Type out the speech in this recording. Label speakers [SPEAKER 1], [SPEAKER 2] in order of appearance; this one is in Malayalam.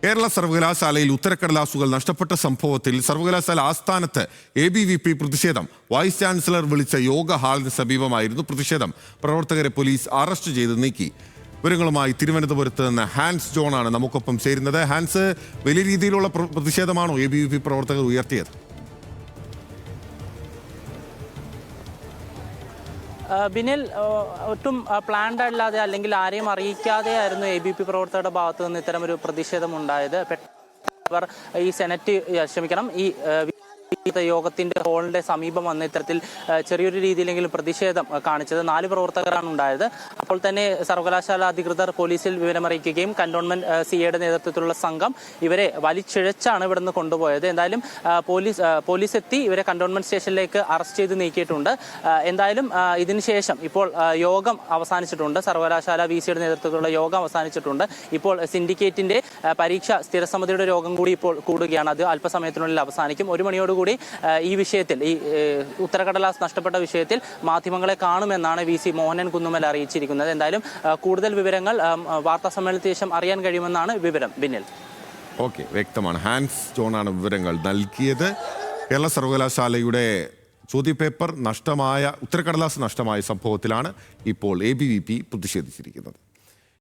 [SPEAKER 1] കേരള സർവകലാശാലയിൽ ഉത്തരക്കടലാസുകൾ നഷ്ടപ്പെട്ട സംഭവത്തിൽ സർവകലാശാല ആസ്ഥാനത്ത് ABVP പ്രതിഷേധം. വൈസ് ചാൻസലർ വിളിച്ച യോഗ ഹാളിന് സമീപമായിരുന്നു പ്രതിഷേധം. പ്രവർത്തകരെ പോലീസ് അറസ്റ്റ് ചെയ്ത് നീക്കി. വിവരങ്ങളുമായി തിരുവനന്തപുരത്ത് നിന്ന് ഹാൻസ് ജോൺ ആണ് നമുക്കൊപ്പം ചേരുന്നത്. ഹാൻസ്, വലിയ രീതിയിലുള്ള പ്രതിഷേധമാണോ ABVP പ്രവർത്തകർ ഉയർത്തിയത്?
[SPEAKER 2] ബിനിൽ, ഒട്ടും പ്ലാൻഡ് അല്ലാതെ അല്ലെങ്കിൽ ആരെയും അറിയിക്കാതെ ആയിരുന്നു ABVP പ്രവർത്തകരുടെ ഭാഗത്തു നിന്ന് ഇത്തരമൊരു പ്രതിഷേധമുണ്ടായത്. അവർ ഈ യോഗത്തിന്റെ ഹാളിന്റെ സമീപം വന്ന ഇത്തരത്തിൽ ചെറിയൊരു രീതിയിലെങ്കിലും പ്രതിഷേധം കാണിച്ചത് 4 പ്രവർത്തകരാണ് ഉണ്ടായത്. അപ്പോൾ തന്നെ സർവകലാശാല അധികൃതർ പോലീസിൽ വിവരമറിയിക്കുകയും കന്റോൺമെന്റ് CAയുടെ നേതൃത്വത്തിലുള്ള സംഘം ഇവരെ വലിച്ചിഴച്ചാണ് ഇവിടെ നിന്ന് കൊണ്ടുപോയത്. എന്തായാലും പോലീസ് എത്തി ഇവരെ കന്റോൺമെന്റ് സ്റ്റേഷനിലേക്ക് അറസ്റ്റ് ചെയ്ത് നീക്കിയിട്ടുണ്ട്. എന്തായാലും ഇതിനുശേഷം ഇപ്പോൾ യോഗം അവസാനിച്ചിട്ടുണ്ട്. സർവകലാശാല VCയുടെ നേതൃത്വത്തിലുള്ള യോഗം അവസാനിച്ചിട്ടുണ്ട്. ഇപ്പോൾ സിൻഡിക്കേറ്റിന്റെ പരീക്ഷാ സ്ഥിരസമിതിയുടെ യോഗം കൂടി ഇപ്പോൾ കൂടുകയാണ്. അത് അല്പസമയത്തിനുള്ളിൽ അവസാനിക്കും. 1 മണിയോടുകൂടി ഈ വിഷയത്തിൽ, ഈ ഉത്തരക്കടലാസ് നഷ്ടപ്പെട്ട വിഷയത്തിൽ മാധ്യമങ്ങളെ കാണുമെന്നാണ് VC മോഹനൻ കുന്നുമൽ അറിയിച്ചിരിക്കുന്നത്. എന്തായാലും കൂടുതൽ വിവരങ്ങൾ വാർത്താ സമ്മേളനത്തിന് ശേഷം അറിയാൻ കഴിയുമെന്നാണ് വിവരം. ബിന്നിൽ,
[SPEAKER 1] ഓക്കെ, വ്യക്തമാണ്. ഹാൻസ് ജോണാണ് വിവരങ്ങൾ നൽകിയത്. കേരള സർവകലാശാലയുടെ ചോദ്യപേപ്പർ നഷ്ടമായ, ഉത്തരക്കടലാസ് നഷ്ടമായ സംഭവത്തിലാണ് ഇപ്പോൾ ABVP പ്രതിഷേധിച്ചിരിക്കുന്നത്.